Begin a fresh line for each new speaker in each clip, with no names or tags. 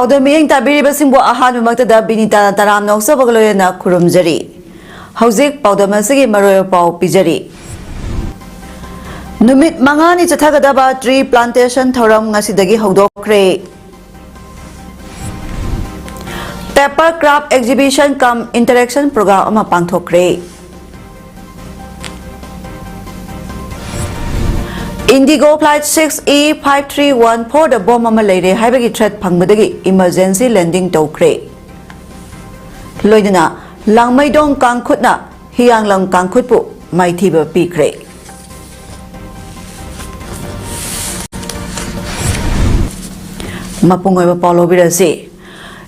PAODAM ing tabiribasingbo ahanumagtada binita taram nausabagaloyana khurumjari. Hauzik PAODAM asigi maroyo pau pijari. Numit mangani chathagadaba tree plantation thoram ngasidagi hawdokre. Paper craft exhibition cum interaction program ama pangthokre. Indigo Flight 6E5314 the bomb ama leire haibagi threat phangbadagi emergency landing tawkre. Loidana langmaidong kangkhutna hiyanglang kangkhutpu maithiba pikre. Mapungoi ba Paulo Birasi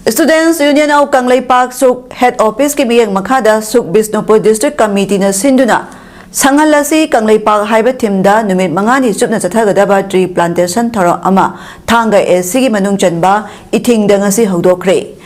Students Union of Kanglai Park Suk Head Office ki miyang makhada Suk Bisnupur District Committee na sinduna Sangalasi Kanglai Park haiba timda numit mangani supna chathagadaba tree plantation tharo ama thanga SC manung chanba ithingda ngasi hawdokre.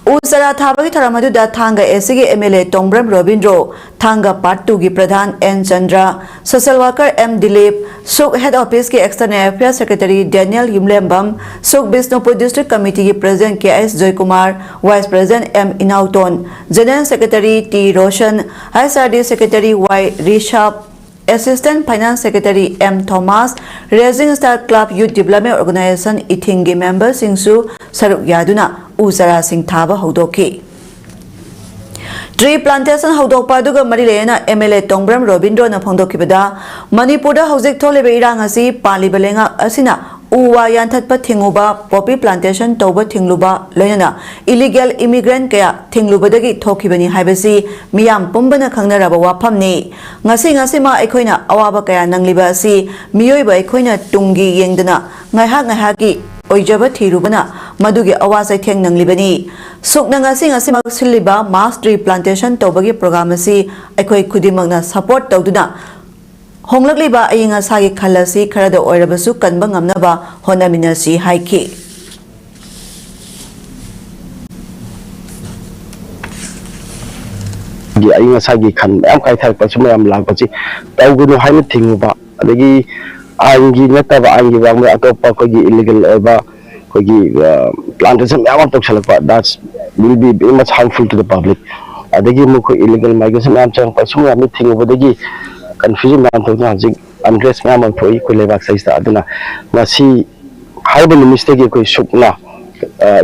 Usara thabagi tharamaduda thanga SC MLA Tongbram Robindro thanga part 2 gi pradhan N Chandra social worker M Dilip Suk Head Office ki External Affairs Secretary Daniel Yumlembam Suk Bisnupur District Committee ki President KS Joy Kumar Vice President M Inauton General Secretary T Roshan SRD Secretary Y Rishabh Assistant Finance Secretary M Thomas Rising Star Club Youth Development Organization Ithingi member Singsu Saruk Yaduna Usara Singh Thaba Hawdoki Tree plantation hawdokpa duga marilena MLA Tongbram Robindro na phongdokibada Manipurda hawzik tholebe irang asi paliba lenga asina uwa yanthatpa thinguba poppy plantation tawba thingluba loinana illegal immigrant kaya thinglubadagi thokibani haibasi miyam pumbana khangnaraba waphamni ngasi ma aikhoina awaba kaya nangliba asi miyoiba aikhoina tungi yengdana ngaihaki oijaba thirubana madugi awasai theng nanglibani sukna ngasi mak siliba mass tree plantation tawbagi program asi aikhoi khudimagna support tawduna Honglakliba ayinga sagi khalasi kharada oirabasu kanba ngamnaba honaminasi haiki
gi ayinga sagi khan am kai thak pasu mayam lagpachi tawgunu haina thinguba adagi angi nataba angi wangme atopa kogi illegal oba kogi plantation am toksalakpa that will be very much harmful to the public adagi muko illegal migration am chang pasu mayam thingubadagi confusion man to na undress man to ko lebak size ta aduna masi haiba mistake ko sukna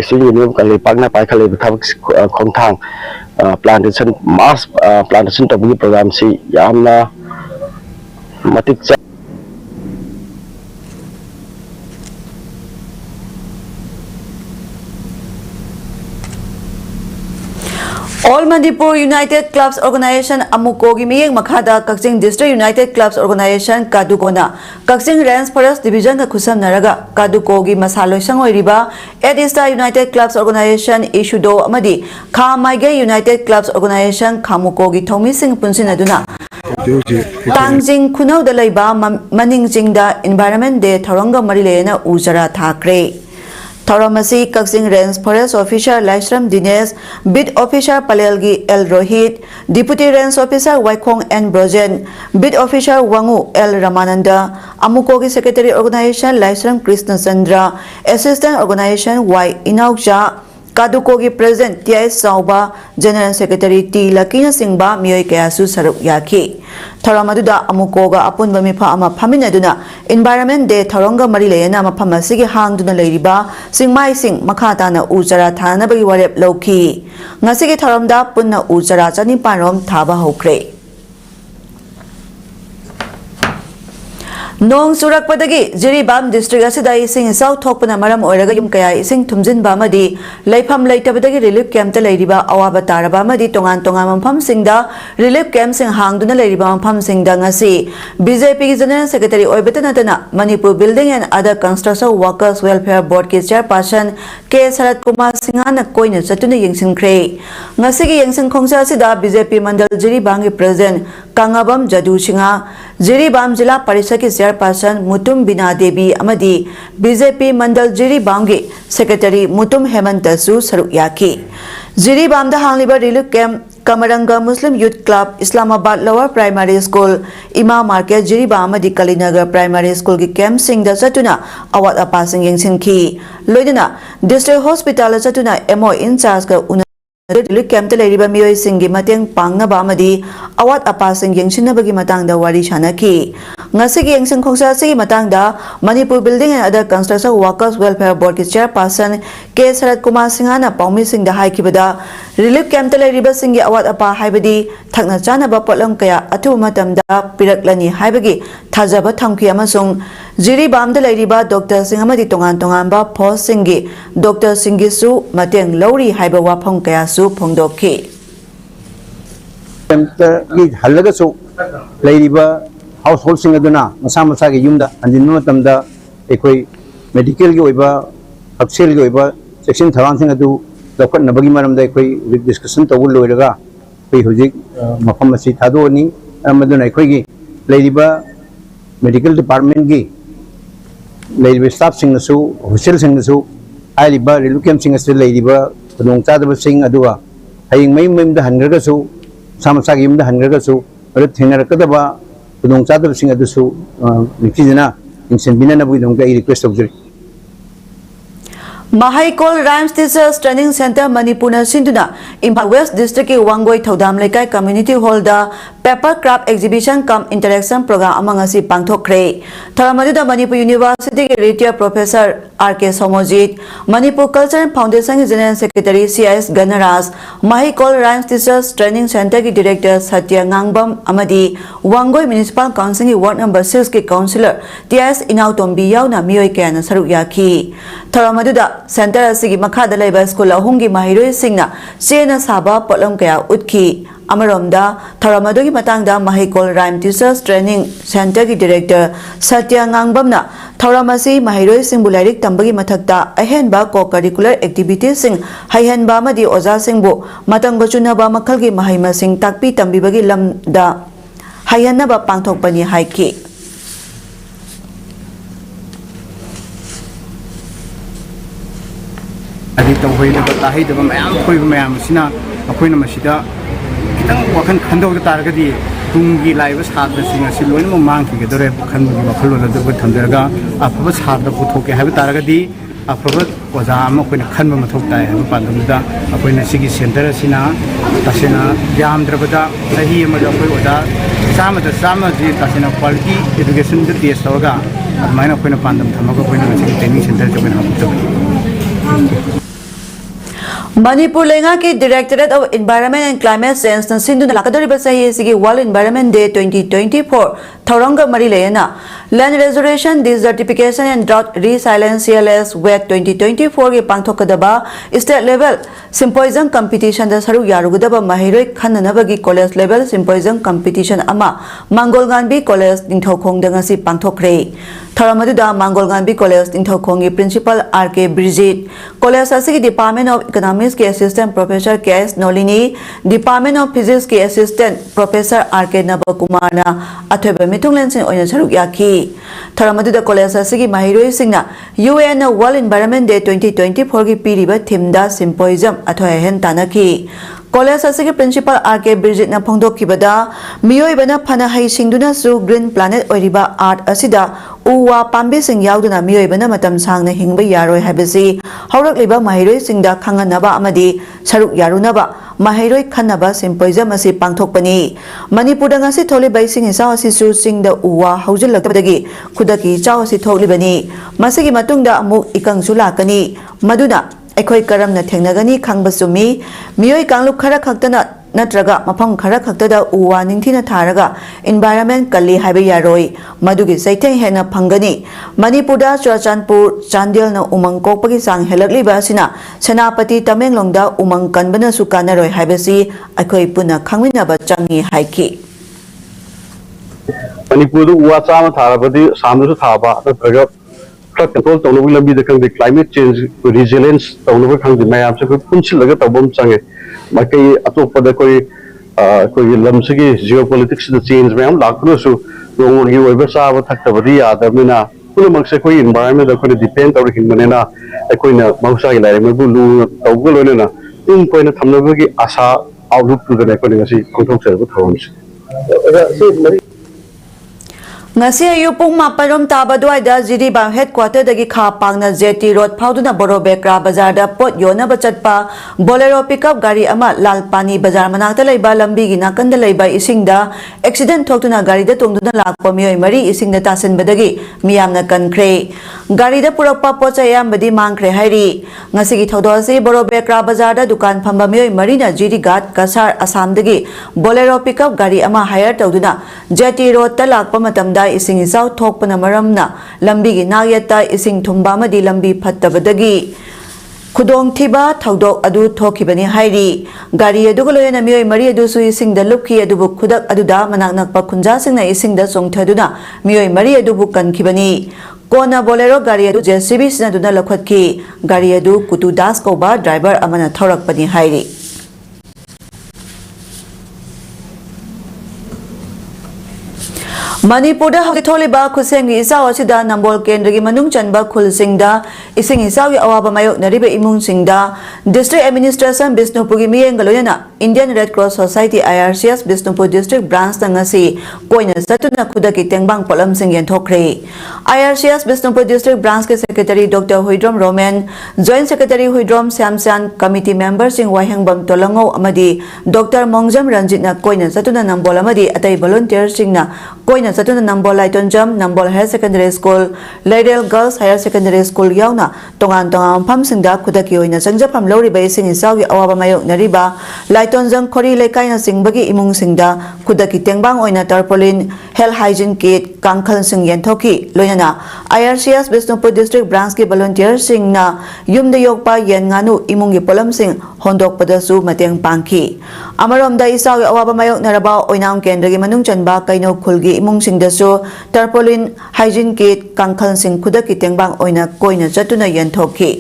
student union kan le pagna pai khale thak khongthang plantation mass plantation to program si yamna matik
All Manipur United Clubs Organization Amukogi miyeng makhada Kakching District United Clubs Organization Kadukona Kakching Range Forest Division ka khusam naraga Kadukogi masaloi sangoi riba Edista United Clubs Organization Issudo amadi Khamaige United Clubs Organization Khamukogi thomi sing punsin aduna Tangjing khunau da leiba maningjingda Environment Day tharanga marilena ujara thakre Thoramasi Kakching Range Forest Officer Laishram Dinesh, Bid Officer Palelgi L Rohit, Deputy Range Officer Waikong N Brojen, Bid Officer Wangu L Ramananda, Amukogi Secretary Organization Laishram Krishna Chandra, Assistant Organization Y Inaukja, Kadukogi President T.S. Sauba, General Secretary T. Lakina Singhba, Miyoi Kayasu Saruk Yaki. Tharamaduda Amukoga Apun Bamipa Ama Paminaduna, Environment Day Tharonga Marilena Mapamasigi Hangduna Ladiba, Singmai Sing Makatana Ujara Tanabagi Warep Loki. Nasigi Tharamda Punna Ujara Jani Panom Taba Hokre. Nong Surak Padagi, Jiribam District Asida ising South Tokpana Maram Oraga Yumkaya ising Tumjin Bamadi, Laipam Laitabadagi Relief Camp Ladiba, Awabata Bamadi, Tongan Tongamam Pam Singda, Relief Camp Sing Hangduna Ladibam Pam Singda Ngasi, BJP General Secretary Oibetanatana, Manipur Building and other Construction Workers Welfare Board Ki Chairperson, K. Sarat Kumar Singhana Koina Satuna Yingsin Kray. Ngasigi Yingsin Kongsa Sida, BJP Mandal Jiribangi President, Kangabam Jadu Singa, Jiribam Jila Parisaki Chairperson Mutum Bina Devi Amadi, BJP Mandal Jiribamgi Secretary Mutum Hemantasu Saruk Yaki. Jiribam the Hangliba Relief Camp Kamaranga Muslim Youth Club, Islamabad Lower Primary School, Ima Market, Jiriba Amadi Kalinagar Primary School ki camp sing da satuna awat apa sing yang sinki. Loidana District Hospital satuna MO in charge ka una Relief camp te leiriba mioi singi mateng pangna ba amadi awat apa sing yang sinabagi matang da wari chanaki. Ngasi yang sing khongsa sigi matang da Manipur Building and Other Construction Workers Welfare Board ki chairperson K. Sarat Kumar Singhana paumi sing da hai kibada relief camp te leiriba singi awat apa haibadi thakna chana ba potlam kaya athu matam da piraklani haibagi thajaba thamki amasung Jiri bam da leiriba Dr. Singhamadi tongan tongan ba post singi Dr. Singisu mateng lauri haiba wapong kaya su phongdokhi
halagasу leiriba household sing aduna masa masa gi yumda anjin matamda ekoi medical gi oiba upsell gi oiba section thawan sing adu dokot nabagi maramda ekoi discussion tawul loiraga koi hojik mafam asi thado ni amaduna ekoi gi leiriba medical department gi leiriba staff sing nasu hostel sing nasu aliba relukem sing asu leiriba Tudong chadaba sing aduwa haying may da hanragasu samasa gi da hanragasu rat thinarakadaba tudong chadaba sing adusu nikijana insen binana bu dong kai request of
Mahaikol Rhymes Teachers Training Center Manipuna Sinduna Imphal West District ki Wangoi Thodam Lekai Community Hall da Paper Craft Exhibition cum Interaction Program amang asi pangthokre. Tharamadu da Manipur University ki retired Professor R.K. Somojit, Manipur Culture and Foundation ki General Secretary C.S. Ganaraj, Mahaikol Rhymes Teachers Training Center ki Director Satya Ngangbam Amadi, Wangoi Municipal Council ki Ward Number 6 ki Councillor T.S. Inautombi yauna mioi kaya na saruk yaki. Tharamadu da Center asigi makhada laiba school ahungi mahiroi singna chena saba potlam kaya utki amaromda tharamadu gi matangda Mahaikol Rhyme Teachers Training Center gi Director Satya Ngangbamna tharamasi mahiroi sing bulairik tambagi mathakta ahenba co-curricular activities sing haihenba madi oja singbu matang bachuna ba makhal gi mahaima sing takpi tambibagi lamda haihanna ba pangthokpani haiki
adi tawhoi da tahi da mayam khoi mayam sina akoina masida kitang wakan khandau da targadi tungi laiba sadda singa siloi mo mang ki gedore khanbu gi makhalo da da thamdaraga afaba sadda puthoke haiba targadi afaba oja am akoina khanba mathok tai haiba pandam da akoina sigi center sina tasena jam drabada sahi ma da koi oja sama ji tasena quality education da test hoga maina akoina pandam thamaga akoina sigi training center join hamu
Manipur Lenga ki Directorate of Environment and Climate Change na sinduna lakadoriba sahi sigi World Environment Day 2024 Thauranga Mari Leyana Land Restoration Desertification and Drought Resilience CLS WET 2024 ki pangthokadaba state level symposium competition da saruk yarugudaba mahiroi khananabagi college level symposium competition ama Mangolganbi College Ningthaukhong da ngasi pangthokre Tharamadu da Mangolganbi College Ningthaukhong ki Principal R.K. Bridget College asigi Department of Economics ki Assistant Professor K.S. Nolini Department of Physics ki Assistant Professor R.K. Nabakumar na athoiba mitunglen sin oina saruk yaki Tharamadu da College asigi mahiroi singna UN World Environment Day 2024 ki piriba theme da symposium athoi hen tanaki College asigi Principal R.K. Bridget na phongdokkibada mioi bana phana hai singduna su Green Planet oiriba art asida uwa pambi sing yauduna mioi bana matam sangna hingba yaroi haibasi haurakliba mahiroi singda khanganaba amadi saruk yarunaba mahiroi khanaba symposium asi pangthokpani Manipurda ngasi tholibai sing isa asi su singda uwa haujilaktabadagi khudaki chaw asi thoklibani masigi matungda amuk ikangsu lakani maduna Ekoi karam na thengnagani khangbasumi mioi kanglup khara khaktana natraga mafam khara khaktada uwa ningthina tharaga environment kalli haiba yaroi madugi saitheng hena phangani Manipurda Churachandpur Chandel na umang kokpagi sang helakliba sina Senapati Tamenglongda umang kanbana su kanaroi haibasi ekoi puna khangminaba changi haiki
Manipurda uwa chama tharabadi samdu thaba natraga control tawnabu lambi da khangde climate change resilience tawnabu khangde mayam se punchil laga tabom change makai atopa da koi lamsigi geopolitics da change mayam lakno su yong gi oiba sa ba thakta badi ada mina puna makse koi environment da koi depend tawri hinmanena koi na mausa gi lai me bu lu tawgol na in koi na thamnabu gi asa
outlook to the recording control server homes.
ngasi ayu pung maparom taba duaida jiribam headquarter dagi kha pangna jeti road phauduna borobekra bazar da pot yona bachatpa bolero pickup gari ama lalpani bazar manakta leiba lambi gi nakanda leiba isingda accident thoktuna gari da tongduna lakpa mioi mari isingda tasin badagi miyamna kankre gari da purakpa pocha yambadi mangkre hairi ngasi gi thodosi borobekra bazar da dukan phamba mioi mari na jiri gat kasar asam dagi bolero pickup gari ama hire tawduna jeti road ta lakpa matamda ising isau thokpana maramna lambi gi nagyata ising thumba madi lambi phattabadagi khudong thiba thaudok adu thokibani hairi gari adu goloyana mioi mari adu su ising da lupki adu bu khudak adu da manak nakpa khunja singna ising da songthaduna mioi mari adu bu kankibani kona bolero gari adu JCB sina duna lakhatki gari adu kutu das koba driver amana thorakpani hairi Manipur hauki tholiba khusengi isau asida nambol kendra gi manung chanba khulsingda ising isau gi awaba mayok nariba imung singda district administration Bisnupur gi miyeng galoyana Indian Red Cross Society IRCS Bisnupur district branch na ngasi koina satuna khudaki tengbang polam sing yen thokre IRCS Bisnupur district branch ke secretary Dr. Huidrom Roman joint secretary Huidrom Samsan committee member sing wahengbam tolango amadi Dr. Mongjam Ranjit na koina satuna nambol amadi atai volunteer sing na koina satuna nambol laitonjam nambol higher secondary school Laidel girls higher secondary school yauna tongan pham singda khudaki oina sangjapam loriba ising isau gi awaba mayok nariba laitonjam khori lekai na singbagi imung singda khudaki tengbang oina tarpaulin health hygiene kit kangkhal sing yenthoki loinana IRCS Bisnupur district branch ki volunteer sing na yumda yokpa yen nganu imung gi polam sing hondok padasu mateng pangki amaromda isau gi awaba mayok naraba oinam kendra gi manung chanba kaino khulgi imung singdasu tarpaulin hygiene kit kangkhal sing khudaki tengbang oina koina chatuna yenthoki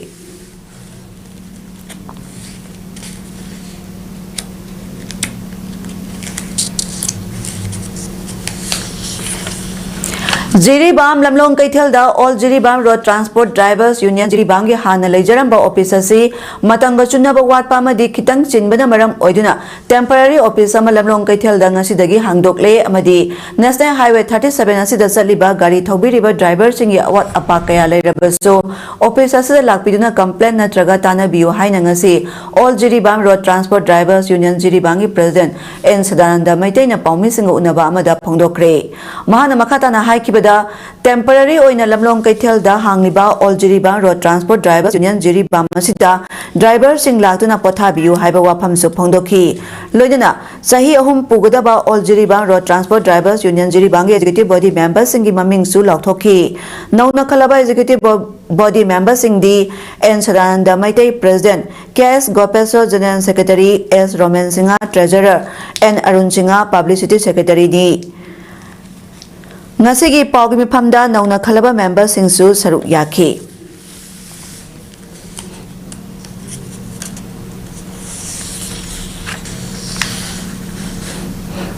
Jiribam lamlong kaithelda all Jiribam road transport drivers union Jiribam gi hana leijaramba office asi matanga chunaba watpa amadi khitang chinbana maram oiduna temporary office ama lamlong kaithelda ngasidagi hangdokle amadi national highway 37 asida chaliba gari thobiriba driver singi awat apa kaya leirabaso office asida lakpiduna complaint natraga tana biu haina ngasi all Jiribam road transport drivers union Jiribam gi president N Sadananda maitaina paumi singa unaba amada phongdokre mahana makhatana haikiba temporary oina lamlong kaithel da hangliba all Jiribam road transport drivers union Jiribam asida driver sing latuna potha biu haiba wafam su phongdoki loidana sahi ahum pugadaba all Jiribam road transport drivers union Jiribam gi executive body members singi maming su lauthoki nauna khalaba executive body members sing di N Sadananda maitai president KS Gopeso general secretary S Roman Singha treasurer N Arun Singha publicity secretary ni ngasigi pawgi mifamda nauna khalaba member singsu saruk yaki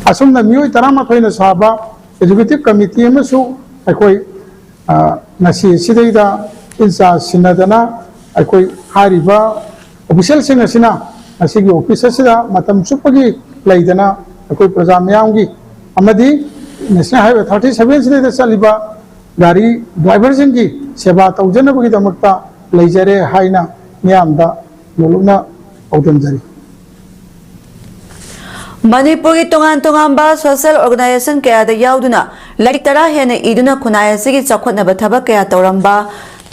asumna mioi tarama thoina saba executive committee amasu aikoi ngasi sidaida insa sinadana aikoi hariba official sing asina asigi office asida matam chupagi laidana aikoi praja myamgi amadi National Highway 37 sida chaliba gari driver singi seba tawjanabagi damakta leijare haina miyamda loluna audamjari
Manipur gi tongan ba social organization kaya da yauduna laik tara hena iduna khunaya sigi chakhotna ba thaba kaya tawramba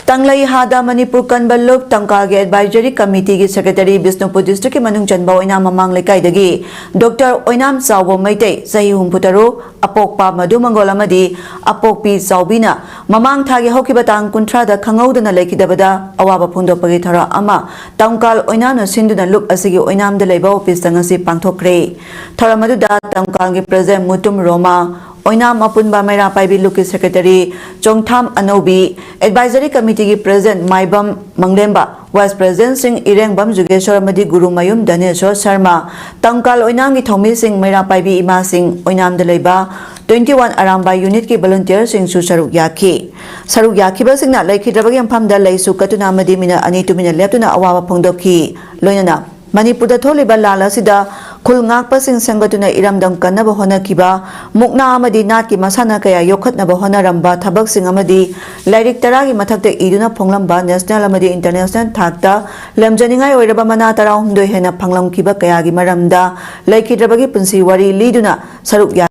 Tanglai hada Manipur Kanbaluk Tangkagi Advisory Committee ki Secretary Bisnupur District ki manung chanba oinam mamang lekai dagi Dr. Oinam Chawbo Maitei sahi humputaru apokpa madu mangolamadi apokpi chawbina mamang thagi hokiba tang kunthra da khangaudana lekidabada awaba phundopagi thara ama tangkal oinam sinduna lup asigi oinam da leiba office tangasi pangthokre thara madu da tangkal ki president Mutum Roma Oinam Apunba Mera Paibi Luki Secretary Chongtham Anobi Advisory Committee ki President Maibam Manglemba Vice President Singh Irengbam Jugeshwar Madi Guru Mayum Daneshwar Sharma Tangkal Oinam ki Thomi Singh Mera Paibi Ima Singh Oinam Dalaiba 21 Aramba Unit ki volunteer Singh Su Saruk Yaki ba Singh na Laiki Drabagi Ampam da Laisu Katuna Madi Mina Ani Tumina Leptuna Awawa Pongdoki Loinana Manipur da tholiba lala sida khul ngakpasing senggatuna iramdam kannaba honakiba mukna amadi natki masana kaya yokhatnaba honaramba thabaksing amadi lairik taragi mathakta iduna phonglamba national amadi international thakta lamjaningai oiraba mana tarahumdoi hena phanglamkiba kayagi maramda laikhidrabagi punsi wari liduna saruk ya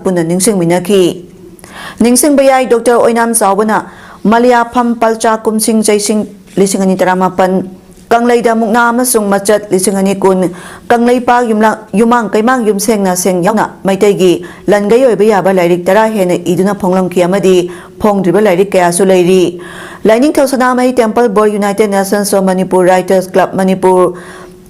puna ningsing minaki ningsing bayai Dr. Oinam Sawbana Malia Pham Palcha Kumsing Jaising Lisingani Taramapan Kanglaida Mukna Amasung Machat Lisingani Kun Kanglai Pa Yumang Kaimang Yumseng na Seng Yauna Maitegi Langai Oyaba Lairik Tara Hena Iduna Phonglam Kiamadi Phong Driba Lairik Kayasu Lairi Lining Thosanamai Temple Board United Nations of Manipur Writers Club Manipur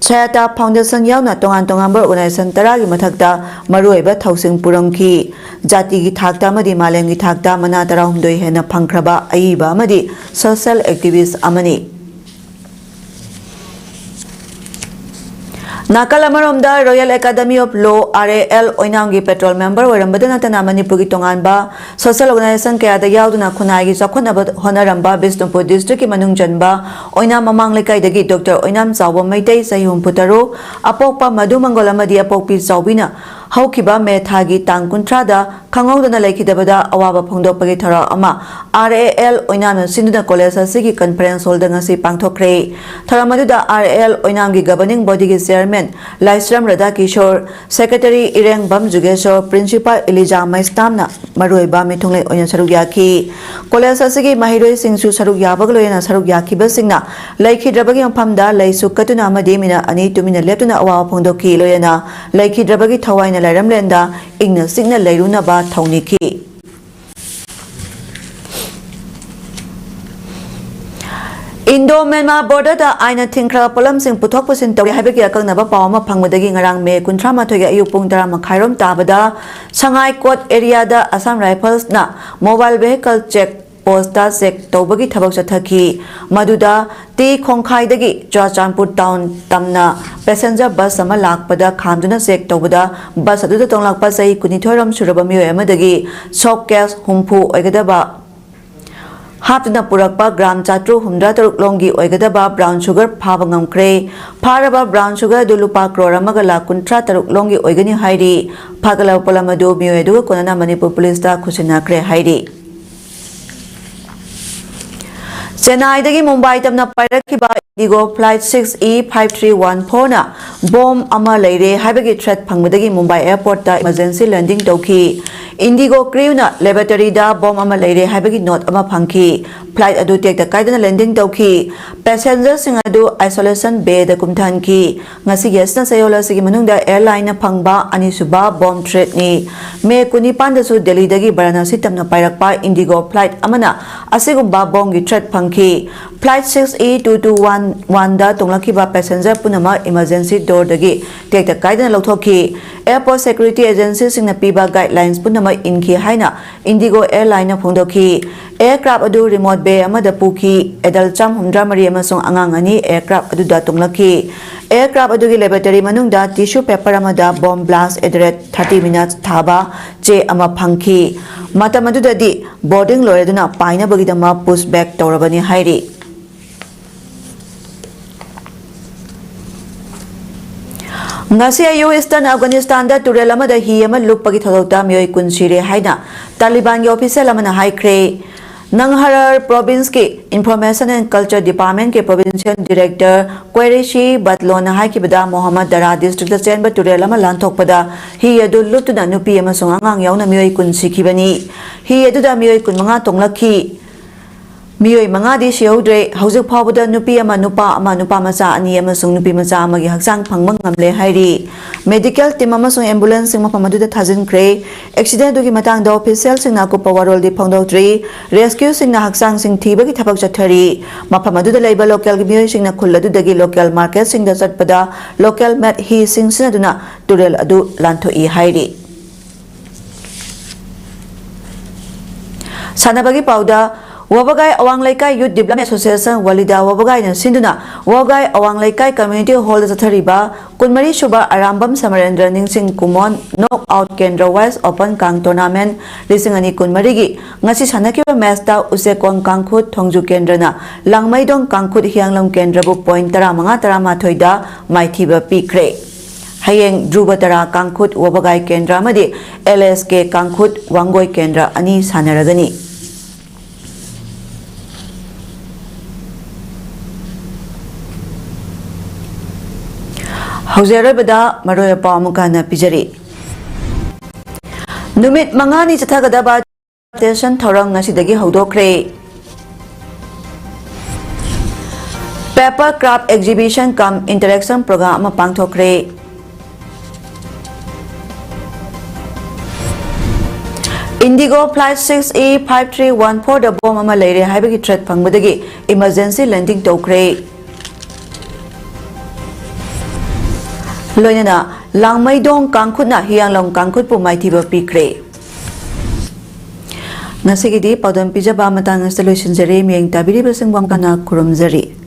Chayata Foundation Yauna Tongan Tongamber Organization Taragi Mathakta Marueba Thousing Puramki Jati gi Thakta Madi Maleng gi Thakta Mana Tarahumdoi Hena Pangkraba Aiba Madi Social Activist Amani Nakalamaramda Royal Academy of Law RAL Oinamgi Petrol Member Warambadana Tana Manipugi Tonganba Social Organization Kayada Yauduna Kunagi Sakonaba Honaramba Bisnupur District Manung Janba Oinam Amang Lekaidagi Dr. Oinam Sawa Maitei Sayum Putaro Apopa Madu Mangolamadi Apopi Saubina Haukiba Methagi Tang Kuntrada Kangodana Lakidabada Awaba Pongdopagi Tara Ama RAL Oinam Sinduna College Sigi Conference Holder Ngasi Pangthokre Taramaduda RAL Oinamgi Governing Body Chairman Laisram Radha Kishore Secretary Ireng Bam Jugeshore Principal Elijah Maistamna Marueba Mitungle Oina Sarugyaki College Sigi Mahiroi Singsu Sarugyabagloyana Sarugyaki Basingna Laiki Drabagi Pamda Laisu Katuna Madimina Ani Tumina Letuna Awa Pongdoki Loyana Laiki Drabagi Tawaina Lairamlenda Igna Signa Lairuna Ba Tauniki Indo-Myanmar border da aina thingkra polam sing puthok pusin tori habeki akangna ba pawma phangmadagi ngarang me kunthra ma thoiga ayu pung tara makhairom tabada Shanghai Court area da Assam Rifles na mobile vehicle check post da check tobagi thabak chathaki maduda ti khongkhai dagi Churachandpur town tamna passenger bus ama lakpada khamduna check tobada bus adu tonglakpa sai kunithoiram suraba miyo amadagi shock case humpu oigadaba Hapna Purakpa Gram Chatru Humdra Turuk Longi Oigadaba Brown Sugar Pavangam Cray Paraba Brown Sugar Dulupa Kroramagala Kuntra Turuk Longi Oigani Hairi Pagala Polamadu Mioedu Konana Manipur Police Da Kusina Cray Hairi Chennai dagi Mumbai tamna Pairakiba Indigo Flight 6E5314 na bomb ama leire haibagi threat phangmadagi Mumbai Airport ta emergency landing tauki Indigo crew na laboratory da bomb ama leire haibagi note ama phangki flight adu tek da kaidana landing tauki passengers sing adu isolation bay da kumthanki ngasi yesna sayola sigi manungda airline na phangba anisuba bomb threat ni me kuni panda su Delhi dagi Varanasi tamna pairakpa Indigo flight amana asigumba bomb gi threat phangki flight 6E2211 da tonglakiba passenger punama emergency door dagi tek da kaidana lothoki airport security agency singna piba guidelines punama inki haina Indigo airline na phongdoki aircraft adu remote bay amada puki adult cham humdra mari amasong angang ani aircraft adu da tonglaki aircraft adu gi laboratory manungda tissue paper amada bomb blast at 30 minutes thaba che ama phangki matam adudadi boarding loreduna paina bagidama push back tawrabani hairi ngasi ayu Eastern Afghanistan da turel amada hi ama lupagi thodokta mioi kunsire haina Taliban gi official amana haikre Nangharar province ke Information and Culture Department ke provincial director Qureshi Batlona haikibada Muhammad Dara district da chenba turel ama lanthokpada hi adu lutuna nupi amasong angang yauna mioi kunsikibani hi adu da mioi kun manga tonglaki Mioi mangadi siyaudre haujik phawbada nupi ama nupa macha ani amasung nupi macha amagi haksang phangmang ngamle hairi medical team amasung ambulance sing mapamadu da thajin kre accident dugi matang da official sing na ko powerol di phangdotri rescue sing na haksang sing thibagi thabak chathari mapamadu da leiba local gi mioi sing na khulladu dagi local market sing da chatpada local mat hi sing sinaduna turel adu lanthoi hairi sanabagi pauda Wabagai Awang Laikai Youth Development Association Walida Wabagai na Sinduna Wabagai Awang Laikai Community Hall sa Thariba Kunmari Shuba Arambam Samarendra Ningsing Kumon Knockout Kendra Wise Open Kang Tournament Lisingani Kunmarigi Ngasi Sanakiba Mesta Usekong Kangkhut Thongju Kendra na Langmaidong Kangkhut Hianglam Kendra bu point tara manga tara mathoida maithiba pikre Hayeng Drubatara Kangkut Wabagai Kendra Madi LSK Kangkut Wangoi Kendra Ani Sanaragani. Hauserabada Maroya Pamukana Pijari. Numit Mangani Chatagadaba Plantation Torang Nasidagi Hodokre. Paper Craft Exhibition cum Interaction Program Pangtokre. Indigo Flight 6E 5314 the bomb Malay Hibiki threat Pangudagi emergency landing tokre. Loyana Langmaidong Kangkut na Hiang Long Kangkut Pumaitiba Pikre. Nasigidi Paudam Pijaba Matang Installation Zari Miang Tabiri Basing Wangkana Kurum Zari.